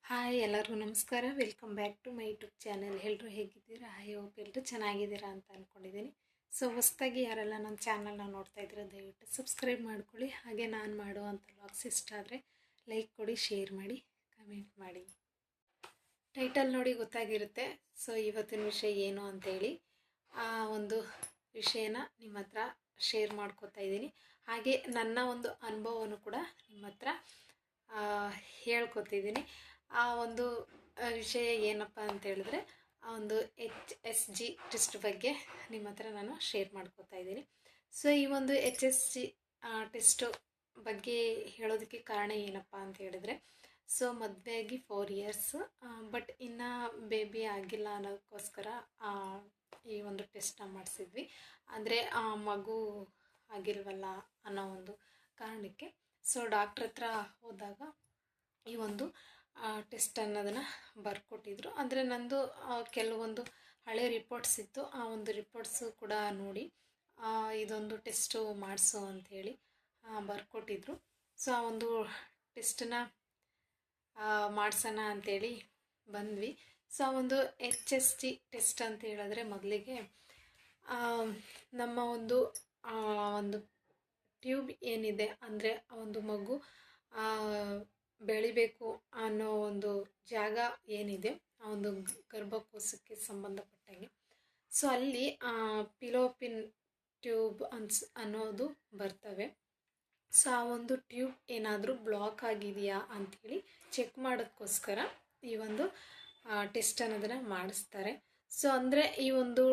Hi ಎಲ್ಲರಿಗೂ ನಮಸ್ಕಾರ. Welcome back to my YouTube channel. ಎಲ್ಲರೂ ಹೇಗಿದ್ದೀರಾ? ಐ ಹೋಪ್ ಎಲ್ಲರೂ ಚೆನ್ನಾಗಿದ್ದೀರಾ ಅಂತ ಅಂದ್ಕೊಂಡಿದ್ದೀನಿ. ಸೊ ಹೊಸದಾಗಿ ಯಾರೆಲ್ಲ ನನ್ನ ಚಾನಲ್ನ ನೋಡ್ತಾ ಇದ್ದೀರಾ ದಯವಿಟ್ಟು ಸಬ್ಸ್ಕ್ರೈಬ್ ಮಾಡ್ಕೊಳ್ಳಿ. ಹಾಗೆ ನಾನು ಮಾಡುವಂಥ ವ್ಲಾಗ್ಸ್ ಇಷ್ಟ ಆದರೆ ಲೈಕ್ ಕೊಡಿ, ಶೇರ್ ಮಾಡಿ, ಕಮೆಂಟ್ ಮಾಡಿ. ಟೈಟಲ್ ನೋಡಿ ಗೊತ್ತಾಗಿರುತ್ತೆ. ಸೊ ಇವತ್ತಿನ ವಿಷಯ ಏನು ಅಂತೇಳಿ ಆ ಒಂದು ವಿಷಯನ ನಿಮ್ಮ ಹತ್ರ ಶೇರ್ ಮಾಡ್ಕೋತಾ ಇದ್ದೀನಿ. ಹಾಗೆ ನನ್ನ ಒಂದು ಅನುಭವವನ್ನು ಕೂಡ ನಿಮ್ಮ ಹತ್ರ ಹೇಳ್ಕೊತಿದ್ದೀನಿ. ಆ ಒಂದು ವಿಷಯ ಏನಪ್ಪ ಅಂತ ಹೇಳಿದ್ರೆ ಆ ಒಂದು HSG ಟೆಸ್ಟ್ ಬಗ್ಗೆ ನಿಮ್ಮ ಹತ್ರ ನಾನು ಶೇರ್ ಮಾಡ್ಕೋತಾ ಇದ್ದೀನಿ. ಸೊ ಈ ಒಂದು HSG ಟೆಸ್ಟು ಬಗ್ಗೆ ಹೇಳೋದಕ್ಕೆ ಕಾರಣ ಏನಪ್ಪ ಅಂತ ಹೇಳಿದ್ರೆ, ಸೊ ಮದುವೆಯಾಗಿ 4 ಇಯರ್ಸ್, ಬಟ್ ಇನ್ನು ಬೇಬಿ ಆಗಿಲ್ಲ ಅನ್ನೋದಕ್ಕೋಸ್ಕರ ಈ ಒಂದು ಟೆಸ್ಟ್ನ ಮಾಡಿಸಿದ್ವಿ. ಅಂದರೆ ಮಗು ಆಗಿಲ್ವಲ್ಲ ಅನ್ನೋ ಒಂದು ಕಾರಣಕ್ಕೆ. ಸೊ ಡಾಕ್ಟ್ರ್ ಹತ್ರ ಹೋದಾಗ ಈ ಒಂದು ಟೆಸ್ಟ್ ಅನ್ನೋದನ್ನು ಬರ್ಕೊಟ್ಟಿದ್ರು. ಅಂದರೆ ನಂದು ಕೆಲವೊಂದು ಹಳೆ ರಿಪೋರ್ಟ್ಸ್ ಇತ್ತು. ಆ ಒಂದು ರಿಪೋರ್ಟ್ಸು ಕೂಡ ನೋಡಿ ಇದೊಂದು ಟೆಸ್ಟು ಮಾಡಿಸು ಅಂಥೇಳಿ ಬರ್ಕೊಟ್ಟಿದ್ರು. ಸೊ ಆ ಒಂದು ಟೆಸ್ಟನ್ನ ಮಾಡಿಸೋಣ ಅಂಥೇಳಿ ಬಂದ್ವಿ. ಸೊ ಆ ಒಂದು HSG ಟೆಸ್ಟ್ ಅಂತ ಹೇಳಿದ್ರೆ ಮೊದಲಿಗೆ ನಮ್ಮ ಒಂದು ಟ್ಯೂಬ್ ಏನಿದೆ, ಅಂದರೆ ಆ ಒಂದು ಮಗು ಬೆಳಿಬೇಕು ಅನ್ನೋ ಒಂದು ಜಾಗ ಏನಿದೆ, ಆ ಒಂದು ಗರ್ಭಕೋಶಕ್ಕೆ ಸಂಬಂಧಪಟ್ಟಂಗೆ, ಸೊ ಅಲ್ಲಿ ಪಿಲೋಪಿನ್ ಟ್ಯೂಬ್ ಅನ್ನೋದು ಬರ್ತವೆ. ಸೊ ಆ ಒಂದು ಟ್ಯೂಬ್ ಏನಾದರೂ ಬ್ಲಾಕ್ ಆಗಿದೆಯಾ ಅಂಥೇಳಿ ಚೆಕ್ ಮಾಡೋದಕ್ಕೋಸ್ಕರ ಈ ಒಂದು ಟೆಸ್ಟ್ ಅನ್ನೋದನ್ನು ಮಾಡಿಸ್ತಾರೆ. ಸೊ ಅಂದರೆ ಈ ಒಂದು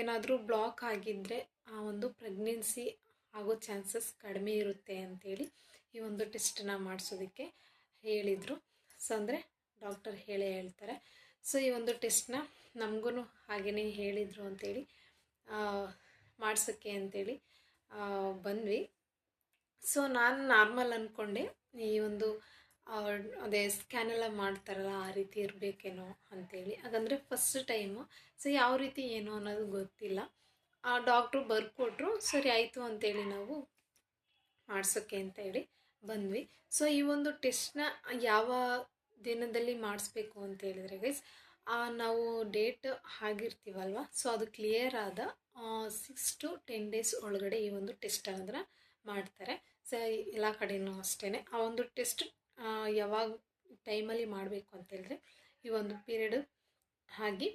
ಏನಾದರೂ ಬ್ಲಾಕ್ ಆಗಿದ್ದರೆ ಆ ಒಂದು ಪ್ರೆಗ್ನೆನ್ಸಿ ಆಗೋ ಚಾನ್ಸಸ್ ಕಡಿಮೆ ಇರುತ್ತೆ ಅಂಥೇಳಿ ಈ ಒಂದು ಟೆಸ್ಟನ್ನ ಮಾಡಿಸೋದಕ್ಕೆ ಹೇಳಿದರು. ಸೊ ಅಂದರೆ ಡಾಕ್ಟರ್ ಹೇಳ್ತಾರೆ. ಸೊ ಈ ಒಂದು ಟೆಸ್ಟ್ನ ನಮಗೂ ಹಾಗೆಯೇ ಹೇಳಿದರು ಅಂಥೇಳಿ ಮಾಡಿಸೋಕ್ಕೆ ಅಂಥೇಳಿ ಬಂದ್ವಿ. ಸೊ ನಾನು ನಾರ್ಮಲ್ ಅಂದ್ಕೊಂಡೆ, ಈ ಒಂದು ಅದೇ ಸ್ಕ್ಯಾನೆಲ್ಲ ಮಾಡ್ತಾರಲ್ಲ ಆ ರೀತಿ ಇರಬೇಕೇನೋ ಅಂಥೇಳಿ. ಹಾಗಂದರೆ ಫಸ್ಟ್ ಟೈಮು. ಸೊ ಯಾವ ರೀತಿ ಏನು ಅನ್ನೋದು ಗೊತ್ತಿಲ್ಲ. ಆ ಡಾಕ್ಟ್ರು ಬರ್ಕೊಟ್ರು. ಸರಿ ಆಯಿತು ಅಂಥೇಳಿ ನಾವು ಮಾಡಿಸೋಕ್ಕೆ ಅಂತ ಹೇಳಿ ಬಂದ್ವಿ. ಸೊ ಈ ಒಂದು ಟೆಸ್ಟ್ನ ಯಾವ ದಿನದಲ್ಲಿ ಮಾಡಿಸ್ಬೇಕು ಅಂತ ಹೇಳಿದ್ರೆ ಗೈಸ್, ನಾವು ಡೇಟ್ ಆಗಿರ್ತೀವಲ್ವ, ಸೊ ಅದು ಕ್ಲಿಯರ್ ಆದ 6 to 10 days ಒಳಗಡೆ ಈ ಒಂದು ಟೆಸ್ಟ್ ಅನ್ನೋದನ್ನ ಮಾಡ್ತಾರೆ. ಸೊ ಎಲ್ಲ ಕಡೆಯೂ ಅಷ್ಟೇ. ಆ ಒಂದು ಟೆಸ್ಟ್ ಯಾವಾಗ ಟೈಮಲ್ಲಿ ಮಾಡಬೇಕು ಅಂತ ಹೇಳಿದ್ರೆ ಈ ಒಂದು ಪೀರಿಯಡ್ ಆಗಿ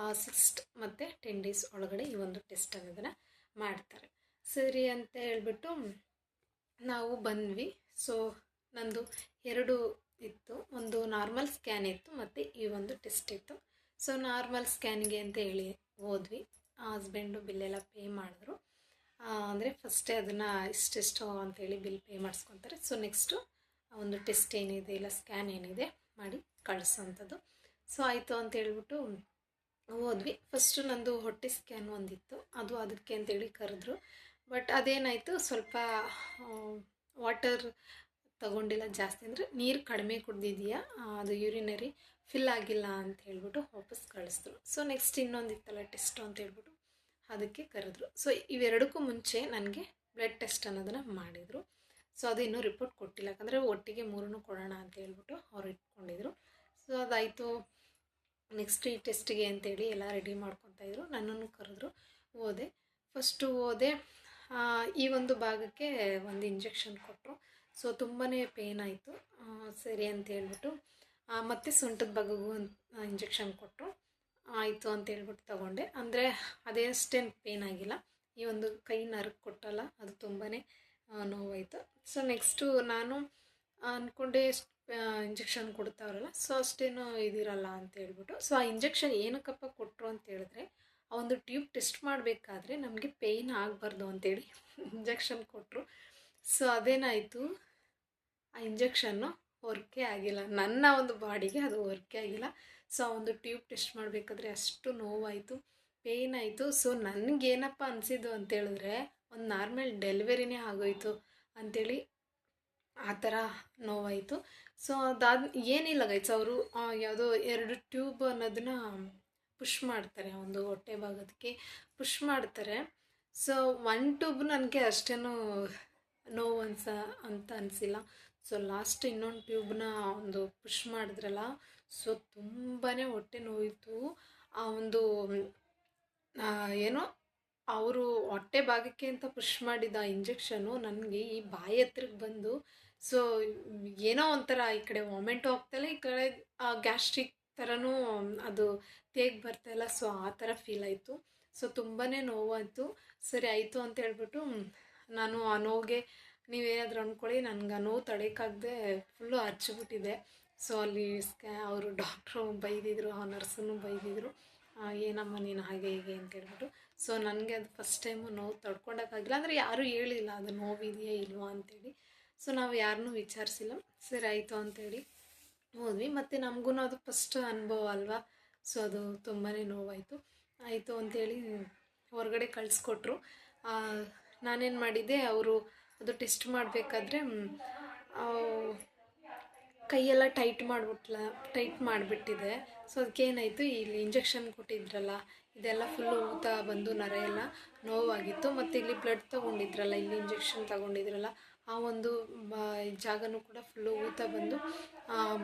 6 ಮತ್ತು 10 days ಒಳಗಡೆ ಈ ಒಂದು ಟೆಸ್ಟ್ ಅನ್ನೋದನ್ನು ಮಾಡ್ತಾರೆ. ಸರಿ ಅಂತ ಹೇಳ್ಬಿಟ್ಟು ನಾವು ಬಂದ್ವಿ. ಸೊ ನಂದು 2 ಇತ್ತು. ಒಂದು ನಾರ್ಮಲ್ ಸ್ಕ್ಯಾನ್ ಇತ್ತು ಮತ್ತು ಈ ಒಂದು ಟೆಸ್ಟ್ ಇತ್ತು. ಸೊ ನಾರ್ಮಲ್ ಸ್ಕ್ಯಾನ್ಗೆ ಅಂತ ಹೇಳಿ ಹೋದ್ವಿ. ಹಸ್ಬೆಂಡು ಬಿಲ್ಲೆಲ್ಲ ಪೇ ಮಾಡಿದ್ರು. ಅಂದರೆ ಫಸ್ಟೇ ಅದನ್ನು ಇಷ್ಟೆಷ್ಟು ಅಂಥೇಳಿ ಬಿಲ್ ಪೇ ಮಾಡಿಸ್ಕೊತಾರೆ. ಸೊ ನೆಕ್ಸ್ಟು ಒಂದು ಟೆಸ್ಟ್ ಏನಿದೆ ಇಲ್ಲ ಸ್ಕ್ಯಾನ್ ಏನಿದೆ ಮಾಡಿ ಕಳಿಸೋವಂಥದ್ದು. ಸೊ ಆಯಿತು ಅಂತ ಹೇಳ್ಬಿಟ್ಟು ಹೋದ್ವಿ. ಫಸ್ಟು ನಂದು ಹೊಟ್ಟೆ ಸ್ಕ್ಯಾನ್ ಒಂದಿತ್ತು, ಅದು ಅದಕ್ಕೆ ಅಂತೇಳಿ ಕರೆದ್ರು. ಬಟ್ ಅದೇನಾಯಿತು, ಸ್ವಲ್ಪ ವಾಟರ್ ತಗೊಂಡಿಲ್ಲ ಜಾಸ್ತಿ, ಅಂದರೆ ನೀರು ಕಡಿಮೆ ಕುಡ್ದಿದೆಯಾ, ಅದು ಯೂರಿನರಿ ಫಿಲ್ ಆಗಿಲ್ಲ ಅಂತ ಹೇಳ್ಬಿಟ್ಟು ವಾಪಸ್ ಕಳಿಸಿದ್ರು. ಸೊ ನೆಕ್ಸ್ಟ್ ಇನ್ನೊಂದಿತ್ತಲ್ಲ ಟೆಸ್ಟು ಅಂತ ಹೇಳ್ಬಿಟ್ಟು ಅದಕ್ಕೆ ಕರೆದ್ರು. ಸೊ ಇವೆರಡಕ್ಕೂ ಮುಂಚೆ ನನಗೆ ಬ್ಲಡ್ ಟೆಸ್ಟ್ ಅನ್ನೋದನ್ನು ಮಾಡಿದರು. ಸೊ ಅದು ಇನ್ನೂ ರಿಪೋರ್ಟ್ ಕೊಟ್ಟಿಲ್ಲ, ಯಾಕಂದರೆ ಒಟ್ಟಿಗೆ 3 ಕೊಡೋಣ ಅಂತ ಹೇಳ್ಬಿಟ್ಟು ಅವ್ರು ಇಟ್ಕೊಂಡಿದ್ರು. ಸೊ ಅದಾಯಿತು. ನೆಕ್ಸ್ಟ್ ಈ ಟೆಸ್ಟಿಗೆ ಅಂತೇಳಿ ಎಲ್ಲ ರೆಡಿ ಮಾಡ್ಕೊತಾಯಿದ್ರು. ನನ್ನನ್ನು ಕರೆದ್ರು. ಹೋದೆ. ಫಸ್ಟು ಹೋದೆ. ಈ ಒಂದು ಭಾಗಕ್ಕೆ ಒಂದು ಇಂಜೆಕ್ಷನ್ ಕೊಟ್ಟರು. ಸೊ ತುಂಬಾ ಪೇನ್ ಆಯಿತು. ಸರಿ ಅಂತ ಹೇಳ್ಬಿಟ್ಟು ಮತ್ತು ಸೊಂಟದ ಭಾಗಗೂ ಒಂದು ಇಂಜೆಕ್ಷನ್ ಕೊಟ್ಟರು. ಆಯಿತು ಅಂತ ಹೇಳ್ಬಿಟ್ಟು ತಗೊಂಡೆ. ಅಂದರೆ ಅದೇಷ್ಟೇನು ಪೇನ್ ಆಗಿಲ್ಲ. ಈ ಒಂದು ಕೈ ನರಕ್ಕೆ ಕೊಟ್ಟಲ್ಲ, ಅದು ತುಂಬಾ ನೋವಾಯಿತು. ಸೊ ನೆಕ್ಸ್ಟು ನಾನು ಅಂದ್ಕೊಂಡೆ ಇಂಜೆಕ್ಷನ್ ಕೊಡ್ತಾವ್ರಲ್ಲ, ಸೊ ಅಷ್ಟೇನು ಇದಿರಲ್ಲ ಅಂತ ಹೇಳ್ಬಿಟ್ಟು. ಸೊ ಆ ಇಂಜೆಕ್ಷನ್ ಏನಕ್ಕಪ್ಪ ಕೊಟ್ಟರು ಅಂತ ಹೇಳಿದ್ರೆ, ಆ ಒಂದು ಟ್ಯೂಬ್ ಟೆಸ್ಟ್ ಮಾಡಬೇಕಾದ್ರೆ ನಮಗೆ ಪೇಯ್ನ್ ಆಗಬಾರ್ದು ಅಂತೇಳಿ ಇಂಜೆಕ್ಷನ್ ಕೊಟ್ಟರು. ಸೊ ಅದೇನಾಯಿತು, ಆ ಇಂಜೆಕ್ಷನ್ನು ವರ್ಕೇ ಆಗಿಲ್ಲ. ನನ್ನ ಒಂದು ಬಾಡಿಗೆ ಅದು ವರ್ಕೇ ಆಗಿಲ್ಲ. ಸೊ ಆ ಒಂದು ಟ್ಯೂಬ್ ಟೆಸ್ಟ್ ಮಾಡಬೇಕಾದ್ರೆ ಅಷ್ಟು ನೋವಾಯಿತು, ಪೇಯ್ನ್ ಆಯಿತು. ಸೊ ನನಗೇನಪ್ಪ ಅನಿಸಿದ್ದು ಅಂತೇಳಿದ್ರೆ, ಒಂದು ನಾರ್ಮಲ್ ಡೆಲಿವರಿನೇ ಆಗೋಯಿತು ಅಂಥೇಳಿ ಆ ಥರ ನೋವಾಯಿತು. ಸೊ ಅದಾದ ಏನಿಲ್ಲ ಗೈಸ್, ಅವರು ಯಾವುದೋ 2 ಟ್ಯೂಬ್ ಅನ್ನೋದನ್ನ ಪುಷ್ ಮಾಡ್ತಾರೆ, ಒಂದು ಹೊಟ್ಟೆ ಭಾಗಕ್ಕೆ ಪುಷ್ ಮಾಡ್ತಾರೆ. ಸೊ 1 ಟ್ಯೂಬ್ ನನಗೆ ಅಷ್ಟೇನು ನೋವು ಅಂತ ಅನಿಸಿಲ್ಲ. ಸೊ ಲಾಸ್ಟ್ ಇನ್ನೊಂದು ಟ್ಯೂಬ್ನ ಒಂದು ಪುಷ್ ಮಾಡಿದ್ರಲ್ಲ, ಸೊ ತುಂಬಾ ಹೊಟ್ಟೆ ನೋಯಿತು. ಆ ಒಂದು ಏನೋ ಅವರು ಹೊಟ್ಟೆ ಭಾಗಕ್ಕೆ ಅಂತ ಪುಷ್ ಮಾಡಿದ ಇಂಜೆಕ್ಷನು ನನಗೆ ಈ ಬಾಯಿ ಹತ್ರಕ್ಕೆ ಬಂದು, ಸೊ ಏನೋ ಒಂಥರ ಈ ಕಡೆ ವಾಮಿಂಟು ಆಗ್ತಾಯಿಲ್ಲ, ಈ ಕಡೆ ಗ್ಯಾಸ್ಟ್ರಿಕ್ ಥರನೂ ಅದು ತೇಗ್ ಬರ್ತಾಯಿಲ್ಲ. ಸೊ ಆ ಥರ ಫೀಲ್ ಆಯಿತು. ಸೊ ತುಂಬಾ ನೋವಾಯಿತು. ಸರಿ ಆಯಿತು ಅಂತ ಹೇಳ್ಬಿಟ್ಟು ನಾನು ಆ ನೋವಿಗೆ ನೀವೇನಾದರೂ ಅಂದ್ಕೊಳ್ಳಿ, ನನಗೆ ಆ ನೋವು ತಡೆಯೋಕ್ಕಾಗದೆ ಫುಲ್ಲು ಹಚ್ಚಿಬಿಟ್ಟಿದೆ. ಸೊ ಅಲ್ಲಿ ಅವರು ಡಾಕ್ಟ್ರು ಬೈದಿದ್ರು, ಆ ನರ್ಸನ್ನು ಬೈದಿದ್ರು, ಏನಮ್ಮ ನೀನು ಹಾಗೆ ಹೀಗೆ ಅಂತ ಹೇಳ್ಬಿಟ್ಟು. ಸೊ ನನಗೆ ಅದು ಫಸ್ಟ್ ಟೈಮು ನೋವು ತಡ್ಕೊಳಕ್ಕಾಗಿಲ್ಲ. ಅಂದರೆ ಯಾರೂ ಹೇಳಿಲ್ಲ ಅದು ನೋವಿದೆಯಾ ಇಲ್ವಾ ಅಂತೇಳಿ. ಸೊ ನಾವು ಯಾರನ್ನೂ ವಿಚಾರಿಸಿಲ್ಲ. ಸರಿ ಆಯಿತು ಅಂತೇಳಿ ಹೋದ್ವಿ. ಮತ್ತು ನಮಗೂ ಅದು ಫಸ್ಟ್ ಅನುಭವ ಅಲ್ವಾ. ಸೊ ಅದು ತುಂಬಾ ನೋವಾಯಿತು. ಆಯಿತು ಅಂಥೇಳಿ ಹೊರಗಡೆ ಕಳಿಸ್ಕೊಟ್ರು. ನಾನೇನು ಮಾಡಿದ್ದೆ, ಅವರು ಅದು ಟೆಸ್ಟ್ ಮಾಡಬೇಕಾದ್ರೆ ಕೈಯೆಲ್ಲ ಟೈಟ್ ಮಾಡಿಬಿಟ್ಟಿದೆ. ಸೊ ಅದಕ್ಕೇನಾಯಿತು, ಇಲ್ಲಿ ಇಂಜೆಕ್ಷನ್ ಕೊಟ್ಟಿದ್ರಲ್ಲ, ಇದೆಲ್ಲ ಫುಲ್ಲು ಊತ ಬಂದು ನರ ಎಲ್ಲ ನೋವಾಗಿತ್ತು. ಮತ್ತು ಇಲ್ಲಿ ಬ್ಲಡ್ ತೊಗೊಂಡಿದ್ರಲ್ಲ, ಇಲ್ಲಿ ಇಂಜೆಕ್ಷನ್ ತಗೊಂಡಿದ್ರಲ್ಲ, ಆ ಒಂದು ಜಾಗನೂ ಕೂಡ ಫುಲ್ಲು ಊತ ಬಂದು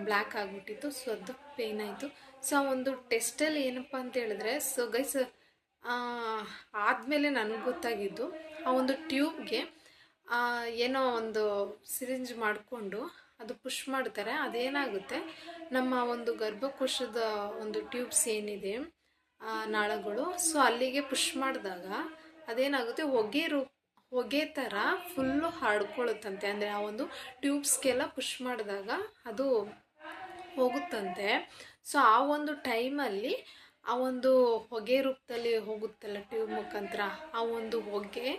ಬ್ಲ್ಯಾಕ್ ಆಗಿಬಿಟ್ಟಿತ್ತು. ಸೊ ಅದು ಪೇಯ್ನ್ ಆಯಿತು. ಸೊ ಆ ಒಂದು ಟೆಸ್ಟಲ್ಲಿ ಏನಪ್ಪ ಅಂತ ಹೇಳಿದ್ರೆ, ಸೊ ಗೈಸ್ ಆದಮೇಲೆ ನನಗೆ ಗೊತ್ತಾಗಿದ್ದು, ಆ ಒಂದು ಟ್ಯೂಬ್ಗೆ ಏನೋ ಒಂದು ಸಿರಿಂಜ್ ಮಾಡಿಕೊಂಡು ಅದು ಪುಷ್ ಮಾಡ್ತಾರೆ. ಅದೇನಾಗುತ್ತೆ, ನಮ್ಮ ಒಂದು ಗರ್ಭಕೋಶದ ಒಂದು ಟ್ಯೂಬ್ಸ್ ಏನಿದೆ ನಾಳಗಳು, ಸೊ ಅಲ್ಲಿಗೆ ಪುಷ್ ಮಾಡಿದಾಗ ಅದೇನಾಗುತ್ತೆ, ಹೊಗೆ ಥರ ಫುಲ್ಲು ಹರಡ್ಕೊಳ್ಳುತ್ತಂತೆ. ಅಂದರೆ ಆ ಒಂದು ಟ್ಯೂಬ್ಸ್ಗೆಲ್ಲ ಪುಷ್ ಮಾಡಿದಾಗ ಅದು ಹೋಗುತ್ತಂತೆ. ಸೊ ಆ ಒಂದು ಟೈಮಲ್ಲಿ ಆ ಒಂದು ಹೊಗೆ ರೂಪದಲ್ಲಿ ಹೋಗುತ್ತಲ್ಲ ಟ್ಯೂಬ್ ಮುಖಾಂತರ, ಆ ಒಂದು ಹೊಗೆ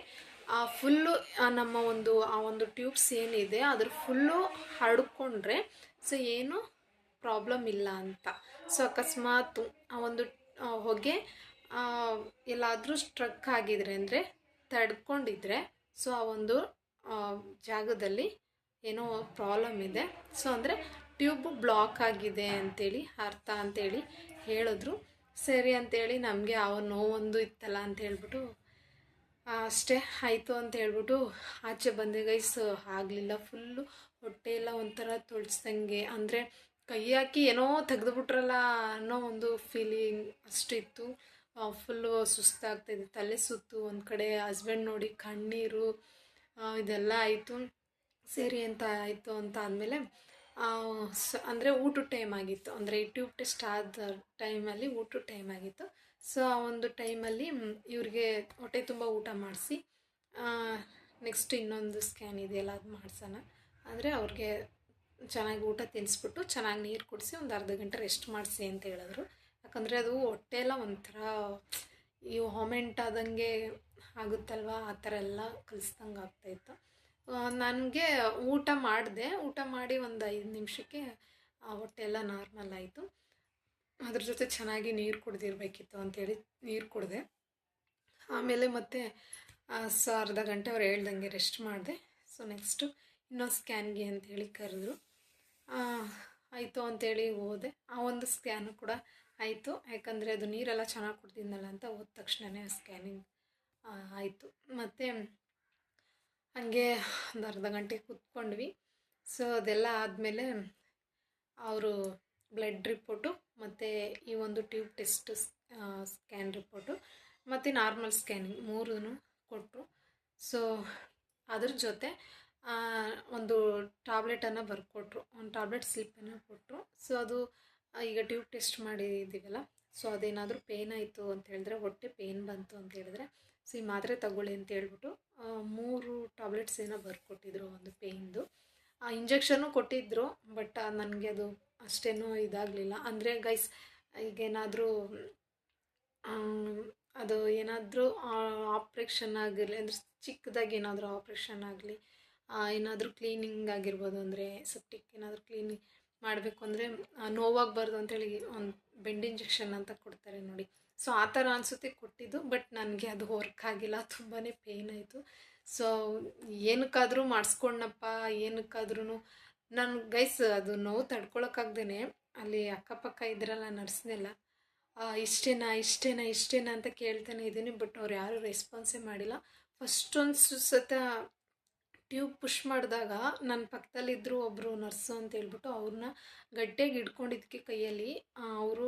ಫುಲ್ಲು ನಮ್ಮ ಒಂದು ಆ ಒಂದು ಟ್ಯೂಬ್ಸ್ ಏನಿದೆ ಅದ್ರ ಫುಲ್ಲು ಹರಡ್ಕೊಂಡ್ರೆ ಸೊ ಏನು ಪ್ರಾಬ್ಲಮ್ ಇಲ್ಲ ಅಂತ. ಸೊ ಅಕಸ್ಮಾತ್ ಆ ಒಂದು ಹೊಗೆ ಎಲ್ಲಾದರೂ ಸ್ಟ್ರಕ್ ಆಗಿದ್ರೆ, ಅಂದರೆ ತಡ್ಕೊಂಡಿದ್ರೆ, ಸೊ ಆ ಒಂದು ಜಾಗದಲ್ಲಿ ಏನೋ ಪ್ರಾಬ್ಲಮ್ ಇದೆ. ಸೊ ಅಂದರೆ ಟ್ಯೂಬ್ ಬ್ಲಾಕ್ ಆಗಿದೆ ಅಂಥೇಳಿ ಅರ್ಥ ಅಂಥೇಳಿ ಹೇಳಿದ್ರು. ಸರಿ ಅಂಥೇಳಿ ನಮಗೆ ಆ ನೋವೊಂದು ಇತ್ತಲ್ಲ ಅಂತ ಹೇಳ್ಬಿಟ್ಟು ಅಷ್ಟೇ ಆಯಿತು ಅಂತ ಹೇಳ್ಬಿಟ್ಟು ಆಚೆ ಬಂದೆ ಗೈಸ್. ಆಗಲಿಲ್ಲ, ಫುಲ್ಲು ಹೊಟ್ಟೆ ಎಲ್ಲ ಒಂಥರ ತೊಳ್ಸ್ದಂಗೆ, ಅಂದರೆ ಕೈ ಹಾಕಿ ಏನೋ ತೆಗೆದುಬಿಟ್ರಲ್ಲ ಅನ್ನೋ ಒಂದು ಫೀಲಿಂಗ್ ಅಷ್ಟಿತ್ತು. ಫುಲ್ಲು ಸುಸ್ತಾಗ್ತಾಯಿದೆ, ತಲೆ ಸುತ್ತು, ಒಂದು ಕಡೆ ಹಸ್ಬೆಂಡ್ ನೋಡಿ ಕಣ್ಣೀರು, ಇದೆಲ್ಲ ಆಯಿತು. ಸರಿ ಅಂತ ಆಯಿತು ಅಂತ ಆದಮೇಲೆ ಅಂದರೆ ಊಟದ ಟೈಮ್ ಆಗಿತ್ತು. ಅಂದರೆ ಈ ಟ್ಯೂಬ್ ಟೆಸ್ಟ್ ಆದ ಟೈಮಲ್ಲಿ ಊಟದ ಟೈಮ್ ಆಗಿತ್ತು. ಸೊ ಆ ಒಂದು ಟೈಮಲ್ಲಿ ಇವ್ರಿಗೆ ಹೊಟ್ಟೆ ತುಂಬ ಊಟ ಮಾಡಿಸಿ ನೆಕ್ಸ್ಟ್ ಇನ್ನೊಂದು ಸ್ಕ್ಯಾನ್ ಇದೆಯಲ್ಲ ಅದು ಮಾಡಿಸೋಣ ಅಂದರೆ ಅವ್ರಿಗೆ ಚೆನ್ನಾಗಿ ಊಟ ತಿನ್ನಿಸ್ಬಿಟ್ಟು ಚೆನ್ನಾಗಿ ನೀರು ಕುಡಿಸಿ ಒಂದು ಅರ್ಧ ಗಂಟೆ ರೆಸ್ಟ್ ಮಾಡಿಸಿ ಅಂತ ಹೇಳಿದ್ರು. ಯಾಕಂದರೆ ಅದು ಹೊಟ್ಟೆ ಎಲ್ಲ ಒಂಥರ ಈ ವಾಮಿಂಟ್ ಆದಂಗೆ ಆಗುತ್ತಲ್ವ, ಆ ಥರ ಎಲ್ಲ ಕಲಿಸ್ದಂಗೆ ಆಗ್ತಾಯಿತ್ತು. ನನಗೆ ಊಟ ಮಾಡಿ ಒಂದು 5 ನಿಮಿಷಕ್ಕೆ ಹೊಟ್ಟೆ ಎಲ್ಲ ನಾರ್ಮಲ್ ಆಯಿತು. ಅದ್ರ ಜೊತೆ ಚೆನ್ನಾಗಿ ನೀರು ಕುಡ್ದಿರ್ಬೇಕಿತ್ತು ಅಂಥೇಳಿ ನೀರು ಕುಡಿದೆ. ಆಮೇಲೆ ಮತ್ತೆ ಅರ್ಧ ಗಂಟೆ ಅವ್ರು ಹೇಳ್ದಂಗೆ ರೆಸ್ಟ್ ಮಾಡಿದೆ. ಸೊ ನೆಕ್ಸ್ಟು ಇನ್ನೊಂದು ಸ್ಕ್ಯಾನ್ಗೆ ಅಂಥೇಳಿ ಕರೆದ್ರು. ಆಯಿತು ಅಂಥೇಳಿ ಹೋದೆ. ಆ ಒಂದು ಸ್ಕ್ಯಾನು ಕೂಡ ಆಯಿತು. ಯಾಕಂದರೆ ಅದು ನೀರೆಲ್ಲ ಚೆನ್ನಾಗಿ ಕುಡ್ದಿದ್ನಲ್ಲ ಅಂತ ಹೋದ ತಕ್ಷಣವೇ ಸ್ಕ್ಯಾನಿಂಗ್ ಆಯಿತು. ಮತ್ತು ಹಾಗೆ ಒಂದು ಅರ್ಧ ಗಂಟೆ ಕೂತ್ಕೊಂಡ್ವಿ. ಸೊ ಅದೆಲ್ಲ ಆದಮೇಲೆ ಅವರು ಬ್ಲಡ್ ರಿಪೋರ್ಟು ಮತ್ತು ಈ ಒಂದು ಟ್ಯೂಬ್ ಟೆಸ್ಟ್ ಸ್ಕ್ಯಾನ್ ರಿಪೋರ್ಟು ಮತ್ತು ನಾರ್ಮಲ್ ಸ್ಕ್ಯಾನಿಂಗ್ 3 ಕೊಟ್ಟರು. ಸೊ ಅದ್ರ ಜೊತೆ ಒಂದು ಟ್ಯಾಬ್ಲೆಟನ್ನು ಬರ್ಕೊಟ್ರು, ಒಂದು ಟ್ಯಾಬ್ಲೆಟ್ ಸ್ಲಿಪ್ಪನ್ನು ಕೊಟ್ಟರು. ಸೊ ಅದು ಈಗ ಟ್ಯೂಬ್ ಟೆಸ್ಟ್ ಮಾಡಿದ್ದೀವಲ್ಲ, ಸೊ ಅದೇನಾದರೂ ಪೇಯ್ನ್ ಆಯಿತು ಅಂತ ಹೇಳಿದ್ರೆ, ಹೊಟ್ಟೆ ಪೇಯ್ನ್ ಬಂತು ಅಂತ ಹೇಳಿದ್ರೆ, ಸೊ ಈ ಮಾತ್ರೆ ತಗೊಳ್ಳಿ ಅಂತ ಹೇಳ್ಬಿಟ್ಟು 3 ಟ್ಯಾಬ್ಲೆಟ್ಸ್ ಏನೋ ಬರ್ಕೊಟ್ಟಿದ್ರು ಒಂದು ಪೇಯ್ನ್ದು. ಇಂಜೆಕ್ಷನ್ನು ಕೊಟ್ಟಿದ್ದರು, ಬಟ್ ನನಗೆ ಅದು ಅಷ್ಟೇನೂ ಇದಾಗಲಿಲ್ಲ. ಅಂದರೆ ಗೈಸ್ ಈಗೇನಾದರೂ ಅದು ಏನಾದರೂ ಆಪ್ರೇಷನ್ ಆಗಿರಲಿ, ಅಂದರೆ ಚಿಕ್ಕದಾಗಿ ಏನಾದರೂ ಆಪ್ರೇಷನ್ ಆಗಲಿ, ಏನಾದರೂ ಕ್ಲೀನಿಂಗ್ ಆಗಿರ್ಬೋದು, ಅಂದರೆ ಸೆಪ್ಟಿಕ್ ಏನಾದರೂ ಕ್ಲೀನಿಂಗ್ ಮಾಡಬೇಕು ಅಂದರೆ ನೋವಾಗಬಾರ್ದು ಅಂತೇಳಿ ಒಂದು ಬೆಂಡ್ ಇಂಜೆಕ್ಷನ್ ಅಂತ ಕೊಡ್ತಾರೆ ನೋಡಿ. ಸೊ ಆ ಥರ ಅನಿಸುತ್ತೆ ಕೊಟ್ಟಿದ್ದು, ಬಟ್ ನನಗೆ ಅದು ವರ್ಕ್ ಆಗಿಲ್ಲ, ತುಂಬಾ ಪೇಯ್ನ್ ಆಯಿತು. ಸೊ ಏನಕ್ಕಾದರೂ ಮಾಡಿಸ್ಕೊಂಡಪ್ಪ, ಏನಕ್ಕಾದ್ರೂ ನಾನು ಗೈಸ್ ಅದು ನೋವು ತಡ್ಕೊಳಕ್ಕಾಗ್ದೇ ಅಲ್ಲಿ ಅಕ್ಕಪಕ್ಕ ಇದ್ರಲ್ಲ ನರ್ಸ್ನೆಲ್ಲ ಇಷ್ಟೇನಾ ಅಂತ ಕೇಳ್ತಾನೆ ಇದ್ದೀನಿ. ಬಟ್ ಅವ್ರು ಯಾರೂ ರೆಸ್ಪಾನ್ಸೇ ಮಾಡಿಲ್ಲ. ಫಸ್ಟೊಂದು ಸತ ಟ್ಯೂಬ್ ಪುಷ್ ಮಾಡಿದಾಗ ನನ್ನ ಪಕ್ಕದಲ್ಲಿದ್ದರು ಒಬ್ಬರು ನರ್ಸು ಅಂತ ಹೇಳ್ಬಿಟ್ಟು ಅವ್ರನ್ನ ಗಟ್ಟಿಯಾಗಿ ಹಿಡ್ಕೊಂಡಿದ್ದಕ್ಕೆ ಕೈಯಲ್ಲಿ ಅವರು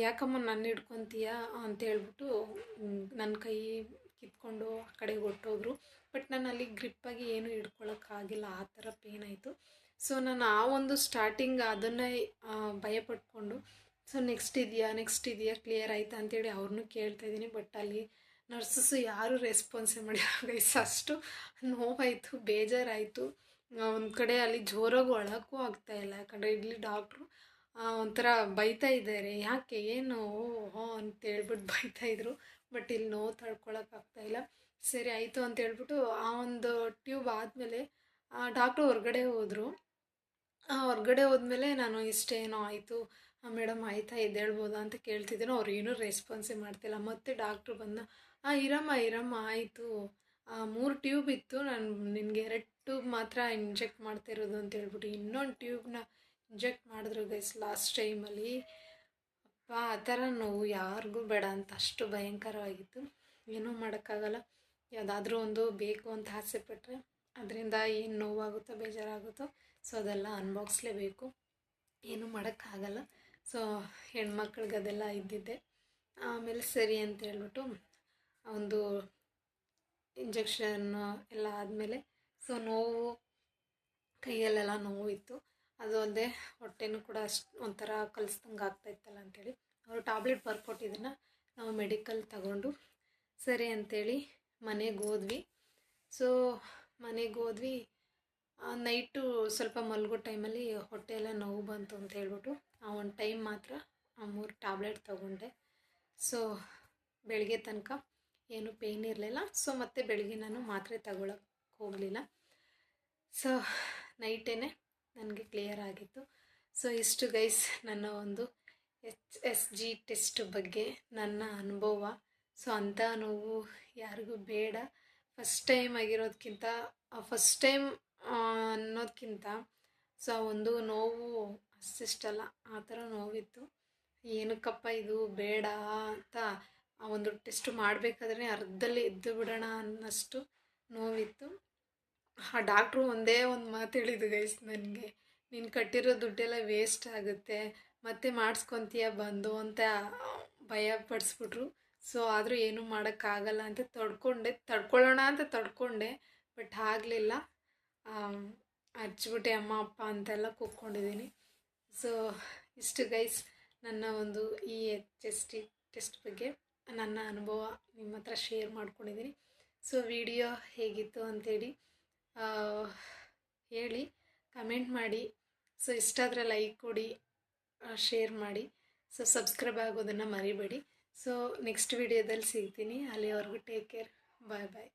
ಯಾಕಮ್ಮ ನನ್ನ ಹಿಡ್ಕೊತೀಯ ಅಂತ ಹೇಳ್ಬಿಟ್ಟು ನನ್ನ ಕೈ ಕಿತ್ಕೊಂಡು ಆ ಕಡೆಗೆ ಹೊಟ್ಟೋದ್ರು. ಬಟ್ ನಾನು ಅಲ್ಲಿ ಗ್ರಿಪ್ಪಾಗಿ ಏನು ಹಿಡ್ಕೊಳಕ್ಕಾಗಿಲ್ಲ, ಆ ಥರ ಪೇನ್ ಆಯಿತು. ಸೊ ನಾನು ಆ ಒಂದು ಸ್ಟಾರ್ಟಿಂಗ್ ಅದನ್ನೇ ಭಯಪಟ್ಕೊಂಡು ಸೊ ನೆಕ್ಸ್ಟ್ ಇದೆಯಾ ಕ್ಲಿಯರ್ ಆಯಿತಾ ಅಂತೇಳಿ ಅವ್ರನ್ನೂ ಕೇಳ್ತಾಯಿದ್ದೀನಿ. ಬಟ್ ಅಲ್ಲಿ ನರ್ಸಸ್ಸು ಯಾರೂ ರೆಸ್ಪಾನ್ಸೇ ಮಾಡಿ ಗೈಸ್, ಅಷ್ಟು ನೋವಾಯಿತು, ಬೇಜಾರಾಯಿತು. ಒಂದು ಕಡೆ ಅಲ್ಲಿ ಜೋರಾಗಿ ಒಳಕ್ಕೂ ಆಗ್ತಾಯಿಲ್ಲ, ಯಾಕಂದರೆ ಇಲ್ಲಿ ಡಾಕ್ಟ್ರು ಒಂಥರ ಬೈತಾ ಇದ್ದಾರೆ, ಯಾಕೆ ಏನು ಓಹೋ ಅಂತೇಳ್ಬಿಟ್ಟು ಬೈತಾಯಿದ್ರು. ಬಟ್ ಇಲ್ಲಿ ನೋವು ತಡ್ಕೊಳಕ್ಕಾಗ್ತಾಯಿಲ್ಲ. ಸರಿ ಆಯಿತು ಅಂತ ಹೇಳ್ಬಿಟ್ಟು ಆ ಒಂದು ಟ್ಯೂಬ್ ಆದಮೇಲೆ ಡಾಕ್ಟ್ರು ಹೊರಗಡೆ ಹೋದರು. ಹೊರಗಡೆ ಹೋದ್ಮೇಲೆ ನಾನು ಇಷ್ಟೇನೋ ಆಯಿತು ಮೇಡಮ್ ಆಯಿತಾ ಎದ್ದೇಳ್ಬೋದಾ ಅಂತ ಕೇಳ್ತಿದ್ದೀನೋ ಅವ್ರು ಏನೂ ರೆಸ್ಪಾನ್ಸೇ ಮಾಡ್ತಿಲ್ಲ. ಮತ್ತು ಡಾಕ್ಟ್ರು ಬಂದ ಇರಮ್ಮ ಆಯಿತು, 3 ಟ್ಯೂಬ್ ಇತ್ತು, ನಾನು ನಿನಗೆ 2 ಟ್ಯೂಬ್ ಮಾತ್ರ ಇಂಜೆಕ್ಟ್ ಮಾಡ್ತಿರೋದು ಅಂತ ಹೇಳ್ಬಿಟ್ಟು ಇನ್ನೊಂದು ಟ್ಯೂಬ್ನ ಇಂಜೆಕ್ಟ್ ಮಾಡಿದ್ರು ಗೈಸ್ ಲಾಸ್ಟ್ ಟೈಮಲ್ಲಿ. ಅಪ್ಪ ಆ ಥರ ನೋವು ಯಾರಿಗೂ ಬೇಡ ಅಂತ ಅಷ್ಟು ಭಯಂಕರವಾಗಿತ್ತು. ಏನೂ ಮಾಡೋಕ್ಕಾಗಲ್ಲ, ಯಾವುದಾದ್ರೂ ಒಂದು ಬೇಕು ಅಂತ ಆಸೆ ಪಟ್ಟರೆ ಅದರಿಂದ ಏನು ನೋವಾಗುತ್ತೋ ಬೇಜಾರಾಗುತ್ತೋ ಸೊ ಅದೆಲ್ಲ ಅನ್ಭವಿಸ್ಲೇಬೇಕು, ಏನೂ ಮಾಡೋಕ್ಕಾಗಲ್ಲ. ಸೊ ಹೆಣ್ಮಕ್ಳಿಗೆ ಅದೆಲ್ಲ ಇದ್ದಿದ್ದೆ. ಆಮೇಲೆ ಸರಿ ಅಂತ ಹೇಳ್ಬಿಟ್ಟು ಒಂದು ಇಂಜೆಕ್ಷನ್ನು ಎಲ್ಲ ಆದಮೇಲೆ ಸೊ ನೋವು ಕೈಯಲ್ಲೆಲ್ಲ ನೋವಿತ್ತು. ಅದು ಅಲ್ಲದೆ ಹೊಟ್ಟೆನೂ ಕೂಡ ಅಷ್ಟು ಒಂಥರ ಕಲಿಸ್ದಂಗೆ ಆಗ್ತಾಯಿತ್ತಲ್ಲ ಅಂಥೇಳಿ ಅವರು ಟ್ಯಾಬ್ಲೆಟ್ ಬರ್ಕೊಟ್ಟಿದ್ದನ್ನು ನಾವು ಮೆಡಿಕಲ್ ತಗೊಂಡು ಸರಿ ಅಂಥೇಳಿ ಮನೆಗೆ ಹೋದ್ವಿ. ಸೊ ಮನೆಗೆ ಹೋದ್ವಿ. ನೈಟು ಸ್ವಲ್ಪ ಮಲಗೋ ಟೈಮಲ್ಲಿ ಹೊಟ್ಟೆ ಎಲ್ಲ ನೋವು ಬಂತು ಅಂತ ಹೇಳ್ಬಿಟ್ಟು ಆ ಒಂದು ಟೈಮ್ ಮಾತ್ರ 3 ಟ್ಯಾಬ್ಲೆಟ್ ತೊಗೊಂಡೆ. ಸೊ ಬೆಳಗ್ಗೆ ತನಕ ಏನು ಪೇಯ್ನ್ ಇರಲಿಲ್ಲ. ಸೊ ಮತ್ತೆ ಬೆಳಗ್ಗೆ ನಾನು ಮಾತ್ರೆ ತಗೊಳಕ್ಕೆ ಹೋಗಲಿಲ್ಲ. ಸೊ ನೈಟೇ ನನಗೆ ಕ್ಲಿಯರ್ ಆಗಿತ್ತು. ಸೊ ಇಷ್ಟು ಗೈಸ್ ನನ್ನ ಒಂದು HSG ಟೆಸ್ಟ್ ಬಗ್ಗೆ ನನ್ನ ಅನುಭವ. ಸೊ ಅಂಥ ನೋವು ಯಾರಿಗೂ ಬೇಡ. ಫಸ್ಟ್ ಟೈಮ್ ಆಗಿರೋದಕ್ಕಿಂತ ಅನ್ನೋದಕ್ಕಿಂತ ಸೊ ಒಂದು ನೋವು ಅಷ್ಟಿಷ್ಟಲ್ಲ, ಆ ಥರ ನೋವಿತ್ತು. ಏನಕ್ಕಪ್ಪ ಇದು ಬೇಡ ಅಂತ ಆ ಒಂದು ಟೆಸ್ಟ್ ಮಾಡಬೇಕಾದ್ರೆ ಅರ್ಧದಲ್ಲಿ ಎದ್ದು ಬಿಡೋಣ ಅನ್ನೋಷ್ಟು ನೋವಿತ್ತು. ಆ ಡಾಕ್ಟ್ರು ಒಂದೇ ಒಂದು ಮಾತು ಹೇಳಿದ್ದು ಗೈಸ್ ನನಗೆ, ನೀನು ಕಟ್ಟಿರೋ ದುಡ್ಡೆಲ್ಲ ವೇಸ್ಟ್ ಆಗುತ್ತೆ, ಮತ್ತೆ ಮಾಡಿಸ್ಕೊತೀಯ ಬಂದು ಅಂತ ಭಯ ಪಡಿಸ್ಬಿಟ್ರು. ಸೊ ಆದರೂ ಏನೂ ಮಾಡೋಕ್ಕಾಗಲ್ಲ ಅಂತ ತಡ್ಕೊಳ್ಳೋಣ ಅಂತ ತಡ್ಕೊಂಡೆ. ಬಟ್ ಆಗಲಿಲ್ಲ, ಹಚ್ಬಿಟ್ಟೆ ಅಮ್ಮ ಅಪ್ಪ ಅಂತೆಲ್ಲ ಕೂತ್ಕೊಂಡಿದ್ದೀನಿ. ಸೊ ಇಷ್ಟು ಗೈಸ್ ನನ್ನ ಒಂದು ಈ HSG ಟೆಸ್ಟ್ ಬಗ್ಗೆ ನನ್ನ ಅನುಭವ ನಿಮ್ಮ ಹತ್ರ ಶೇರ್ ಮಾಡ್ಕೊಂಡಿದ್ದೀನಿ. ಸೊ ವಿಡಿಯೋ ಹೇಗಿತ್ತು ಅಂಥೇಳಿ ಹೇಳಿ, ಕಮೆಂಟ್ ಮಾಡಿ. ಸೊ ಇಷ್ಟ ಆದರೆ ಲೈಕ್ ಕೊಡಿ, ಶೇರ್ ಮಾಡಿ. ಸೊ ಸಬ್ಸ್ಕ್ರೈಬ್ ಆಗೋದನ್ನು ಮರಿಬೇಡಿ. ಸೊ ನೆಕ್ಸ್ಟ್ ವಿಡಿಯೋದಲ್ಲಿ ಸಿಗ್ತೀನಿ. ಅಲ್ಲಿವರೆಗೂ ಟೇಕ್ ಕೇರ್, ಬಾಯ್ ಬಾಯ್.